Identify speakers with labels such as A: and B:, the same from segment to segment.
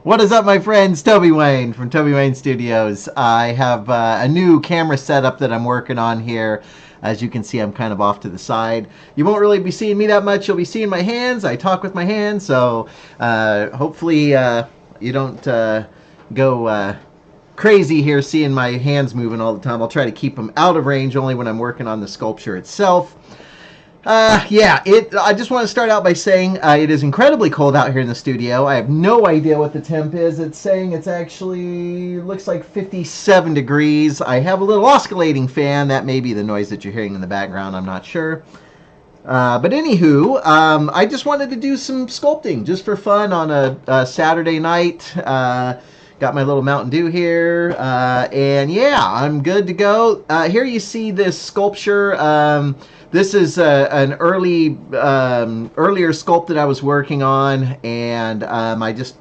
A: What is up, my friends? Toby Wayne from Toby Wayne Studios. I have a new camera setup that I'm working on here. As you can see, I'm kind of off to the side. You won't really be seeing me that much. You'll be seeing my hands. I talk with my hands, so hopefully you don't go crazy here seeing my hands moving all the time. I'll try to keep them out of range only when I'm working on the sculpture itself. I just want to start out by saying it is incredibly cold out here in the studio. I have no idea what the temp is. It's saying it's actually looks like 57 degrees. I have a little oscillating fan. That may be the noise that you're hearing in the background. I'm not sure. But anywho, I just wanted to do some sculpting just for fun on a Saturday night. Got my little Mountain Dew here, and yeah, I'm good to go. Here you see this sculpture. This is an earlier sculpt that I was working on, and I just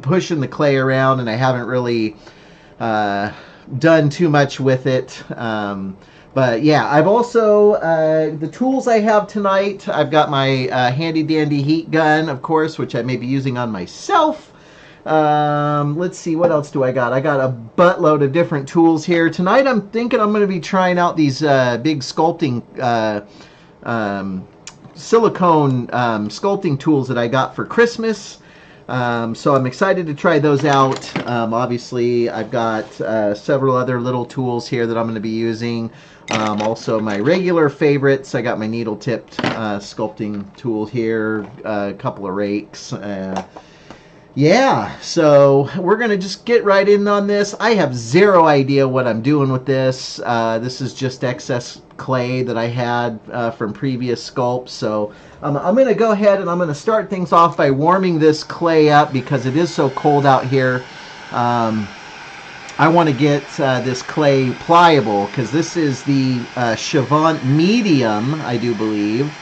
A: pushing the clay around, and I haven't really done too much with it. But yeah, I've also, the tools I have tonight, I've got my handy dandy heat gun, of course, which I may be using on myself. Let's see, what else do I got? I got a buttload of different tools here. Tonight I'm thinking I'm going to be trying out these big sculpting, silicone sculpting tools that I got for Christmas. So I'm excited to try those out. Obviously, I've got several other little tools here that I'm going to be using. Also, my regular favorites. I got my needle-tipped sculpting tool here, a couple of rakes. Yeah, so we're going to just get right in on this. I have zero idea what I'm doing with this. This is just excess clay that I had from previous sculpts. So I'm going to go ahead and I'm going to start things off by warming this clay up because it is so cold out here. I want to get this clay pliable because this is the Chavant medium, I do believe.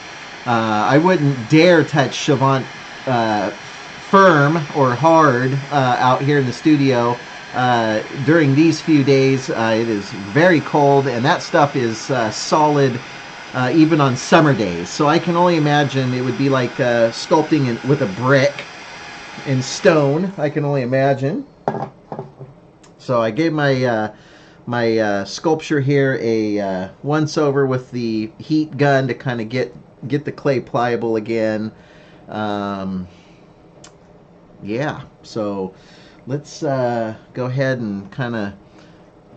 A: I wouldn't dare touch Chavant firm or hard out here in the studio during these few days. It is very cold, and that stuff is solid even on summer days. So I can only imagine it would be like sculpting with a brick in stone. I can only imagine. So I gave my my sculpture here a once over with the heat gun to kind of get the clay pliable again. Yeah, so let's go ahead and kind of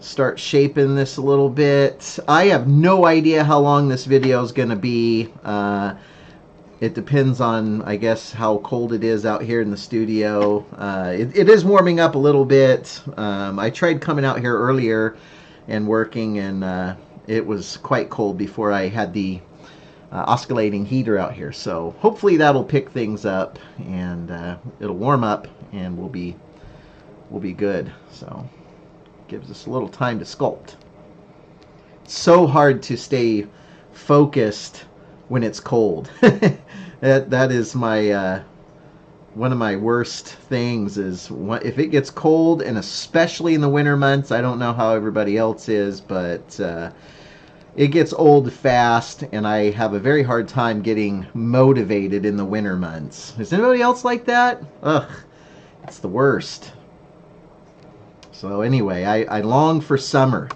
A: start shaping this a little bit. I have no idea how long this video is going to be. It depends on, I guess, how cold it is out here in the studio. It is warming up a little bit. I tried coming out here earlier and working, and it was quite cold before I had the oscillating heater out here. So hopefully that'll pick things up, and it'll warm up, and we'll be good. So gives us a little time to sculpt. It's so hard to stay focused when it's cold. that is my one of my worst things is if it gets cold, and especially in the winter months. I don't know how everybody else is, but it gets old fast, and I have a very hard time getting motivated in the winter months. Is anybody else like that? Ugh, it's the worst. So anyway, I long for summer,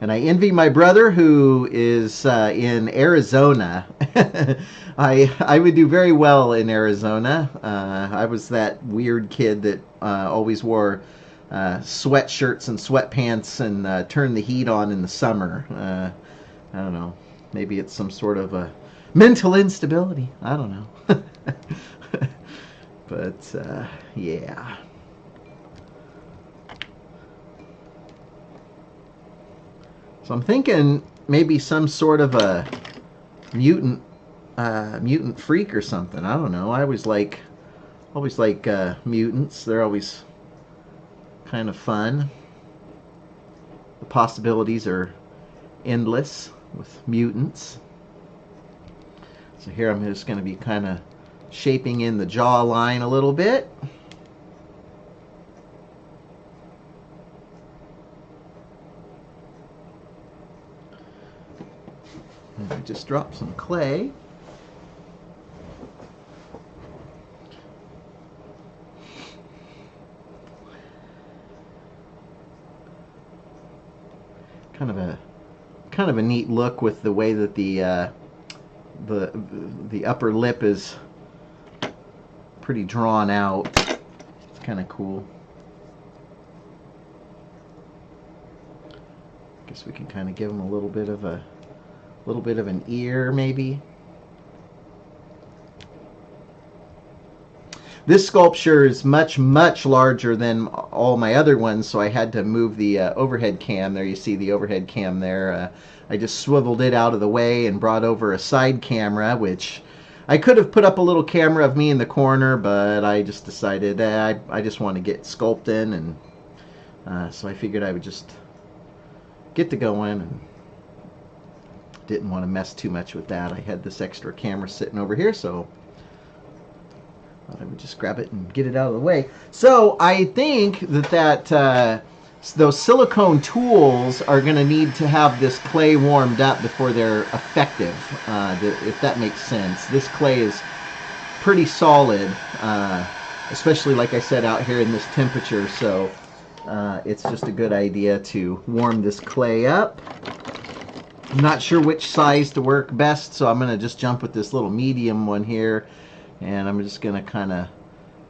A: and I envy my brother who is in Arizona. I would do very well in Arizona. I was that weird kid that always wore sweatshirts and sweatpants and turned the heat on in the summer. I don't know. Maybe it's some sort of a mental instability. I don't know. But, yeah. So I'm thinking maybe some sort of a mutant freak or something. I don't know. I always like mutants. They're always kind of fun. The possibilities are endless with mutants. So here I'm just going to be kind of shaping in the jawline a little bit. And I just drop some clay. kind of a neat look with the way that the upper lip is pretty drawn out. It's kind of cool. Guess we can kind of give him a little bit of an ear, maybe. This sculpture is much larger than all my other ones, so I had to move the overhead cam. There you see the overhead cam there. I just swiveled it out of the way and brought over a side camera, which I could have put up a little camera of me in the corner, but I just decided I just want to get sculpting, and so I figured I would just get to going, and didn't want to mess too much with that. I had this extra camera sitting over here, so I would just grab it and get it out of the way. So I think that those silicone tools are going to need to have this clay warmed up before they're effective, if that makes sense. This clay is pretty solid, especially like I said out here in this temperature, so it's just a good idea to warm this clay up. I'm not sure which size to work best, so I'm going to just jump with this little medium one here. And I'm just going to kind of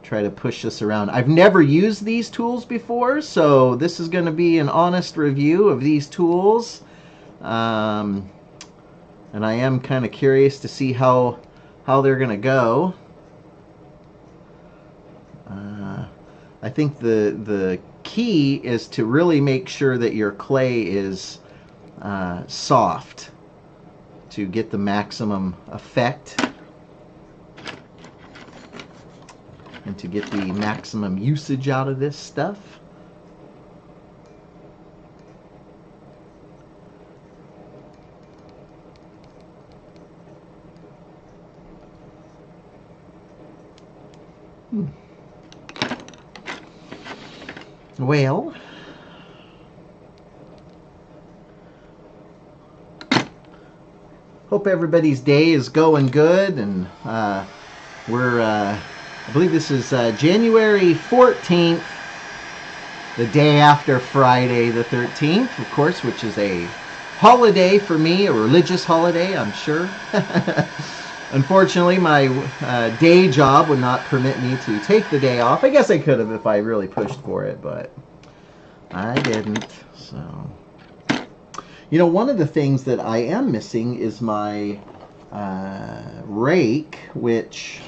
A: try to push this around. I've never used these tools before, so this is going to be an honest review of these tools. And I am kind of curious to see how they're going to go. I think the key is to really make sure that your clay is soft to get the maximum effect. And to get the maximum usage out of this stuff. Well, hope everybody's day is going good, and I believe this is January 14th, the day after Friday the 13th, of course, which is a holiday for me, a religious holiday, I'm sure. Unfortunately, my day job would not permit me to take the day off. I guess I could have if I really pushed for it, but I didn't. So, you know, one of the things that I am missing is my rake, which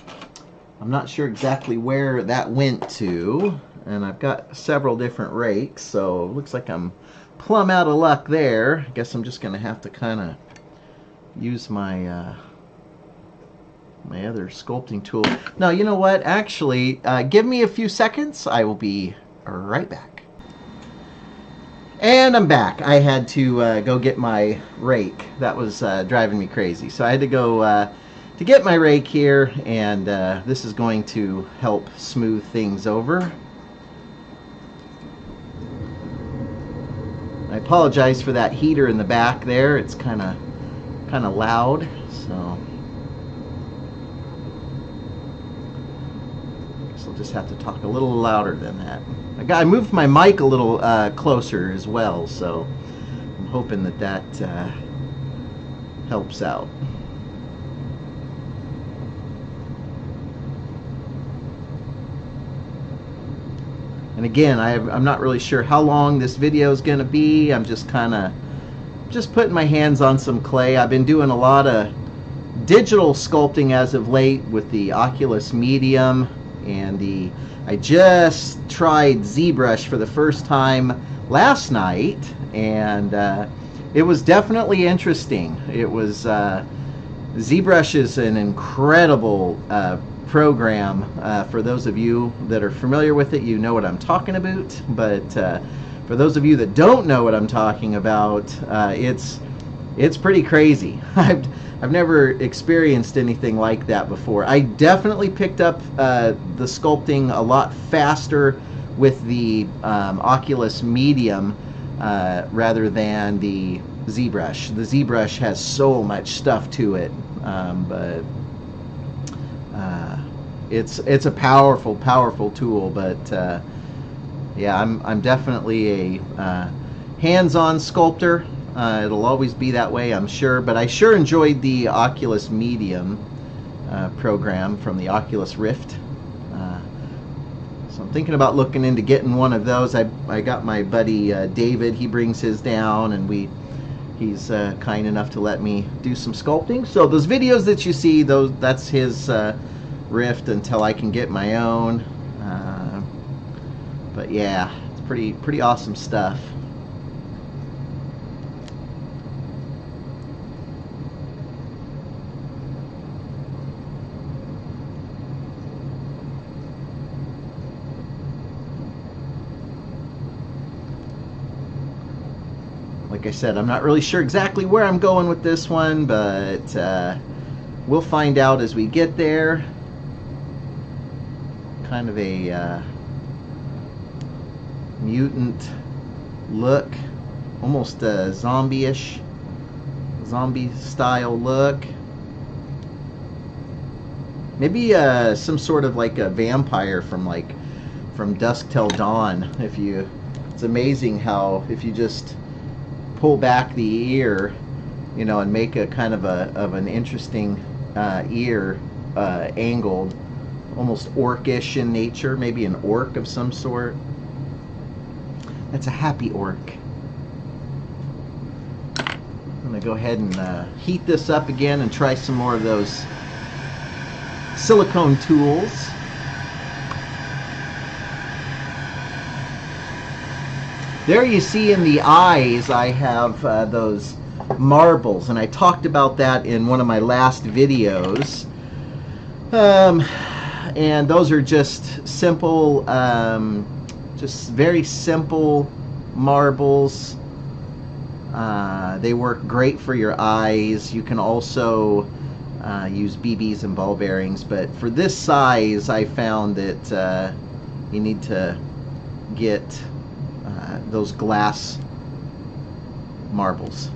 A: I'm not sure exactly where that went to, and I've got several different rakes, so it looks like I'm plumb out of luck there. I guess I'm just going to have to kind of use my my other sculpting tool. Now, you know what? Actually, give me a few seconds. I will be right back. And I'm back. I had to go get my rake. That was driving me crazy. So I had to go to get my rake here, and this is going to help smooth things over. I apologize for that heater in the back there. It's kind of loud, so I guess I'll just have to talk a little louder than that. I moved my mic a little closer as well, so I'm hoping that helps out. And again, I'm not really sure how long this video is going to be. I'm just putting my hands on some clay. I've been doing a lot of digital sculpting as of late with the Oculus Medium, and I just tried ZBrush for the first time last night, and it was definitely interesting. It was ZBrush is an incredible program. For those of you that are familiar with it, you know what I'm talking about, but for those of you that don't know what I'm talking about, it's pretty crazy. I've never experienced anything like that before. I definitely picked up the sculpting a lot faster with the Oculus Medium rather than the ZBrush. The ZBrush has so much stuff to it, but it's a powerful tool. But yeah, I'm definitely a hands-on sculptor, It'll always be that way, I'm sure, but I sure enjoyed the Oculus Medium program from the Oculus Rift. So I'm thinking about looking into getting one of those. I got my buddy David, he brings his down, and he's kind enough to let me do some sculpting. So those videos that you see, that's his Rift until I can get my own. But yeah, it's pretty awesome stuff. Like I said, I'm not really sure exactly where I'm going with this one, but we'll find out as we get there. Kind of a mutant look, almost a zombie-ish, zombie-style look. Maybe some sort of like a vampire from Dusk Till Dawn. It's amazing how if you just pull back the ear, you know, and make a kind of an interesting ear angled, almost orcish in nature, maybe an orc of some sort. That's a happy orc. I'm gonna go ahead and heat this up again and try some more of those silicone tools. There you see in the eyes I have those marbles, and I talked about that in one of my last videos. And those are just simple, just very simple marbles. They work great for your eyes. You can also use BBs and ball bearings, but for this size I found that you need to get those glass marbles.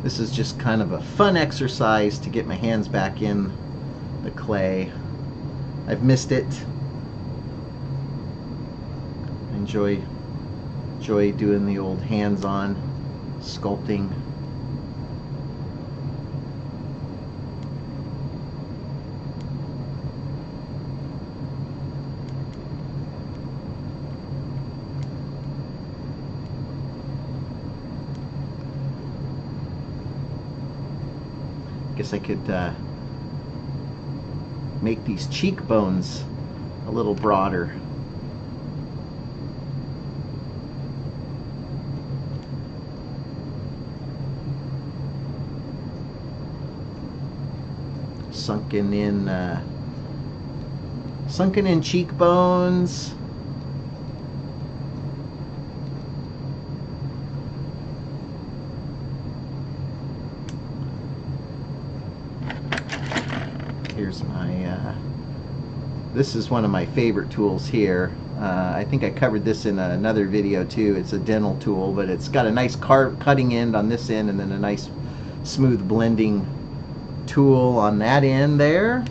A: This is just kind of a fun exercise to get my hands back in the clay. I've missed it. Enjoy doing the old hands-on sculpting. Guess I could make these cheekbones a little broader. Sunken in cheekbones. Here's my this is one of my favorite tools here. I think I covered this in another video too. It's a dental tool, but it's got a nice cutting end on this end and then a nice smooth blending tool on that end there.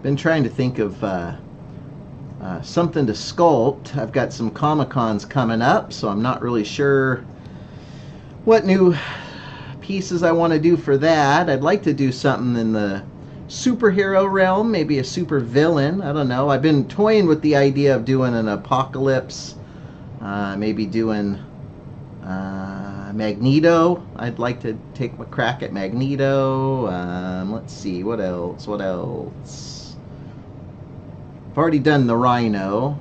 A: Been trying to think of something to sculpt. I've got some Comic-Cons coming up, so I'm not really sure what new pieces I want to do for that. I'd like to do something in the superhero realm, maybe a super villain. I don't know. I've been toying with the idea of doing an Apocalypse, maybe doing Magneto. I'd like to take a crack at Magneto. Let's see, what else? I've already done the Rhino,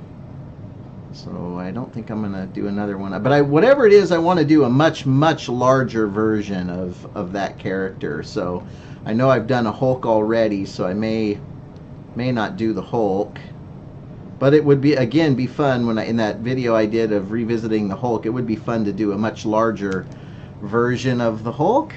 A: So I don't think I'm going to do another one. But whatever it is, I want to do a much, much larger version of that character. So I know I've done a Hulk already, so I may not do the Hulk. But it would be, again, be fun when in that video I did of revisiting the Hulk, it would be fun to do a much larger version of the Hulk.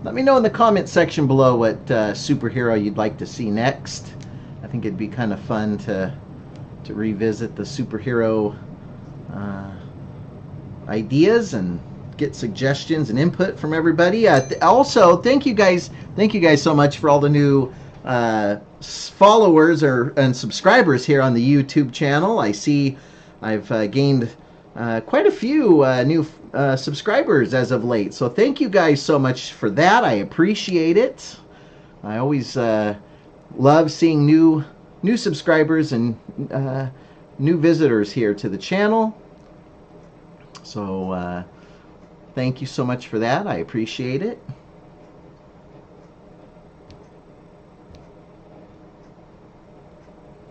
A: Let me know in the comment section below what superhero you'd like to see next. I think it'd be kind of fun to revisit the superhero ideas and get suggestions and input from everybody. Also, thank you guys so much for all the new followers and subscribers here on the YouTube channel. I see I've gained quite a few new subscribers as of late, so thank you guys so much for that. I appreciate it. I always love seeing new subscribers and new visitors here to the channel. So thank you so much for that. I appreciate it.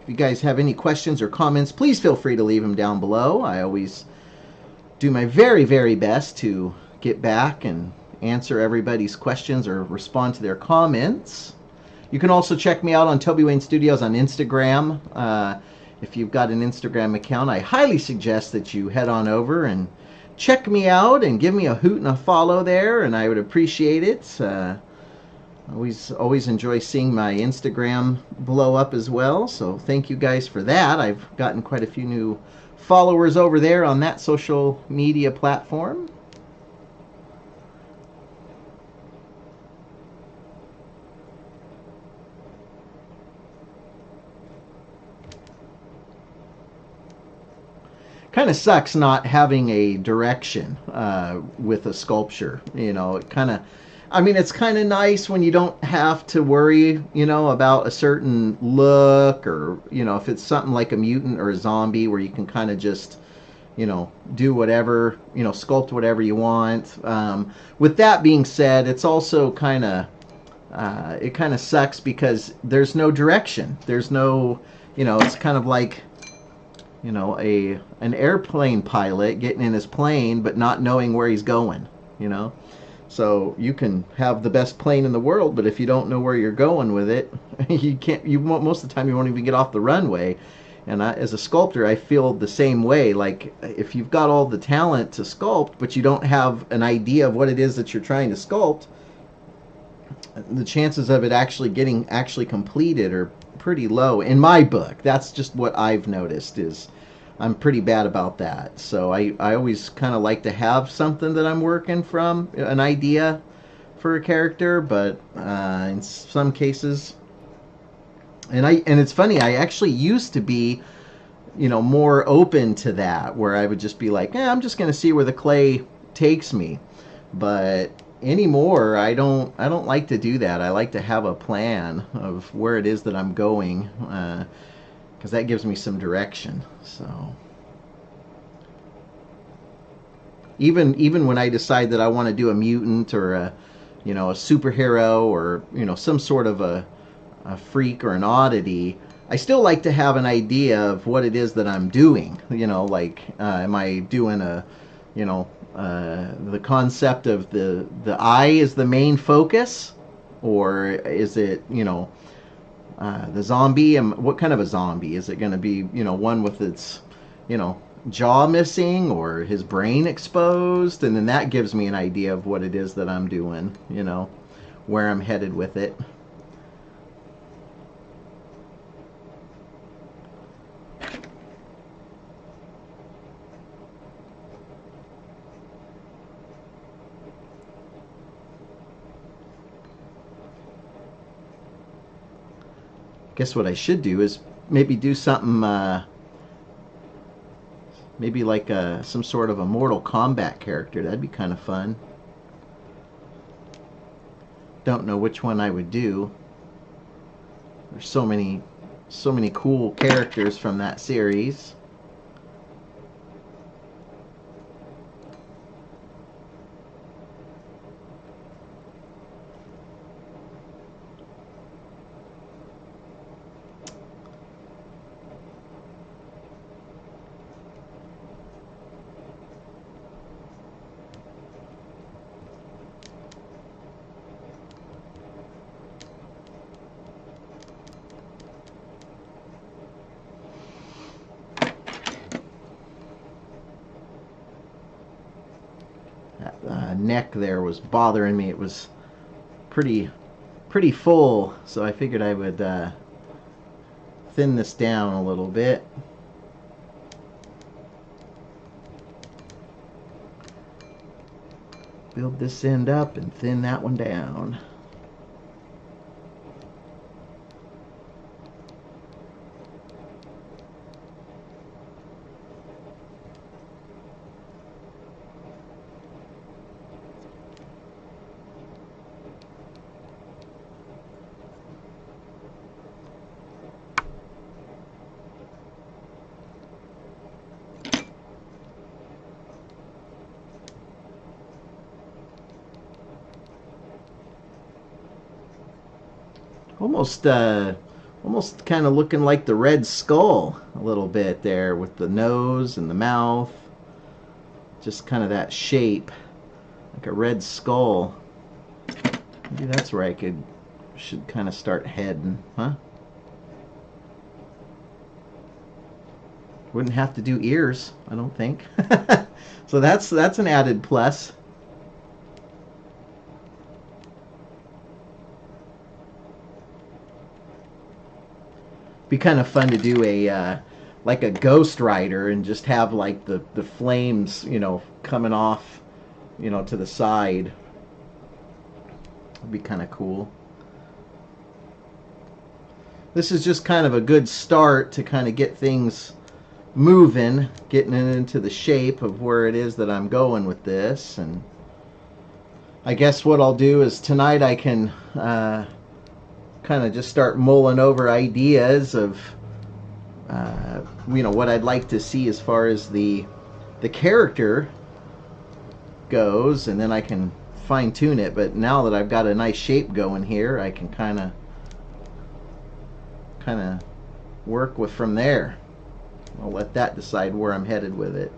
A: If you guys have any questions or comments, please feel free to leave them down below. I always do my very, very best to get back and answer everybody's questions or respond to their comments. You can also check me out on Toby Wayne Studios on Instagram. If you've got an Instagram account, I highly suggest that you head on over and check me out and give me a hoot and a follow there, and I would appreciate it. Always enjoy seeing my Instagram blow up as well, so thank you guys for that. I've gotten quite a few new followers over there on that social media platform. Kind of sucks not having a direction with a sculpture. You know, it kind of, I mean, it's kind of nice when you don't have to worry, you know, about a certain look, or, you know, if it's something like a mutant or a zombie where you can kind of just, you know, do whatever, you know, sculpt whatever you want. With that being said, it's also kind of, it kind of sucks because there's no direction. There's no, you know, it's kind of like, you know, an airplane pilot getting in his plane but not knowing where he's going, you know. So you can have the best plane in the world, but if you don't know where you're going with it, most of the time you won't even get off the runway. And as a sculptor, I feel the same way. Like, if you've got all the talent to sculpt, but you don't have an idea of what it is that you're trying to sculpt, the chances of it actually getting completed are pretty low in my book. That's just what I've noticed, is I'm pretty bad about that. So I always kind of like to have something that I'm working from, an idea for a character, but in some cases, and it's funny, I actually used to be, you know, more open to that, where I would just be like, I'm just going to see where the clay takes me. But anymore, I don't like to do that. I like to have a plan of where it is that I'm going, because that gives me some direction. So even when I decide that I want to do a mutant or a, you know, a superhero, or, you know, some sort of a freak or an oddity, I still like to have an idea of what it is that I'm doing. You know, like, am I doing a, you know, the concept of the eye is the main focus, or is it, you know, the zombie, and what kind of a zombie is it going to be? You know, one with its, you know, jaw missing or his brain exposed, and then that gives me an idea of what it is that I'm doing, you know, where I'm headed with it. Guess what I should do is maybe do something, maybe like some sort of a Mortal Kombat character. That'd be kind of fun. don't know which one I would do. There's so many cool characters from that series. Neck there was bothering me. It was pretty full, so I figured I would thin this down a little bit. Build this end up and thin that one down. Almost kind of looking like the Red Skull a little bit there with the nose and the mouth. Just kind of that shape, like a Red Skull. Maybe that's where I should kind of start heading, huh? Wouldn't have to do ears, I don't think. So that's an added plus. Be kind of fun to do a like a Ghost Rider and just have like the flames, you know, coming off, you know, to the side. It'd be kind of cool. This is just kind of a good start to kind of get things moving, getting it into the shape of where it is that I'm going with this. And I guess what I'll do is tonight I can kind of just start mulling over ideas of you know, what I'd like to see as far as the character goes, and then I can fine-tune it. But now that I've got a nice shape going here, I can kind of work with from there. I'll let that decide where I'm headed with it.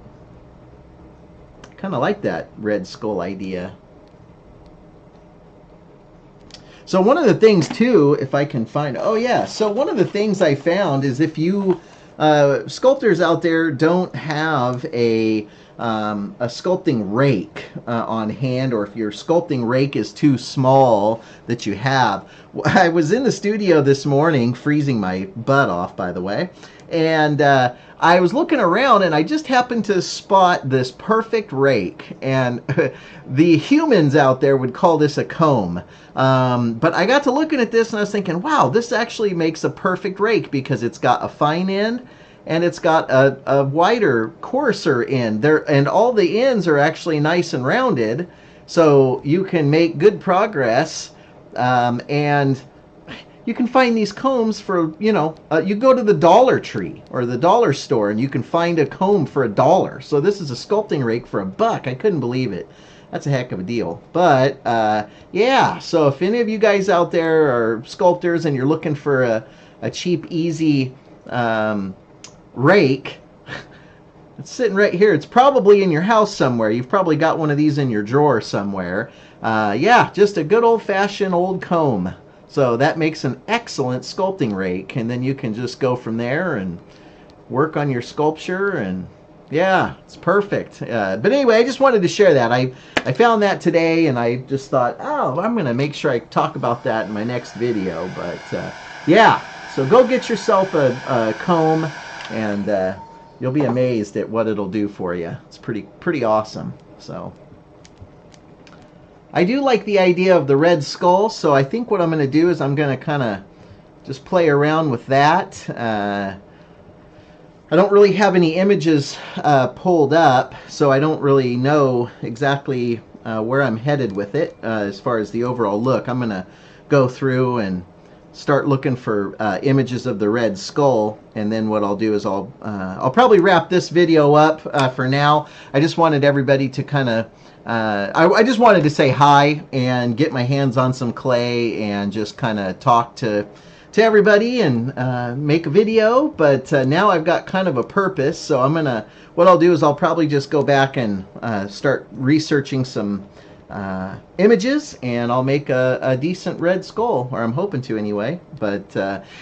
A: Kind of like that Red Skull idea. So one of the things too, if I can find, oh yeah, so one of the things I found is if you sculptors out there don't have a sculpting rake on hand, or if your sculpting rake is too small that you have. I was in the studio this morning, freezing my butt off, by the way, and I was looking around and I just happened to spot this perfect rake, and the humans out there would call this a comb. But I got to looking at this and I was thinking, wow, this actually makes a perfect rake because it's got a fine end and it's got a wider, coarser end. And all the ends are actually nice and rounded, so you can make good progress. And you can find these combs for, you know, you go to the Dollar Tree or the dollar store and you can find a comb for $1. So this is a sculpting rake for $1. I couldn't believe it. That's a heck of a deal. But yeah, so if any of you guys out there are sculptors and you're looking for a cheap, easy rake, it's sitting right here. It's probably in your house somewhere. You've probably got one of these in your drawer somewhere. Yeah, just a good old-fashioned old comb. So that makes an excellent sculpting rake, and then you can just go from there and work on your sculpture, and yeah, it's perfect. But anyway, I just wanted to share that. I found that today, and I just thought, oh, I'm going to make sure I talk about that in my next video. But yeah, so go get yourself a comb, and you'll be amazed at what it'll do for you. It's pretty awesome. So I do like the idea of the Red Skull, so I think what I'm going to do is I'm going to kind of just play around with that. I don't really have any images pulled up, so I don't really know exactly where I'm headed with it as far as the overall look. I'm going to go through and start looking for images of the red skull, and then what I'll do is I'll probably wrap this video up for now. I just wanted everybody to kind of I just wanted to say hi and get my hands on some clay and just kind of talk to everybody and make a video. But now I've got kind of a purpose, so what I'll do is I'll probably just go back and start researching some images, and I'll make a decent red skull, or I'm hoping to anyway. But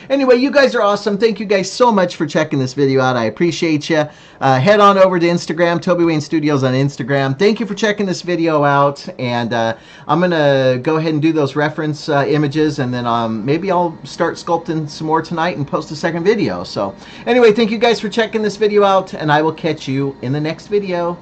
A: anyway, you guys are awesome. Thank you guys so much for checking this video out. I appreciate you. Head on over to Instagram, Toby Wayne Studios on Instagram. Thank you for checking this video out, and I'm gonna go ahead and do those reference images, and then maybe I'll start sculpting some more tonight and post a second video. So anyway, thank you guys for checking this video out, and I will catch you in the next video.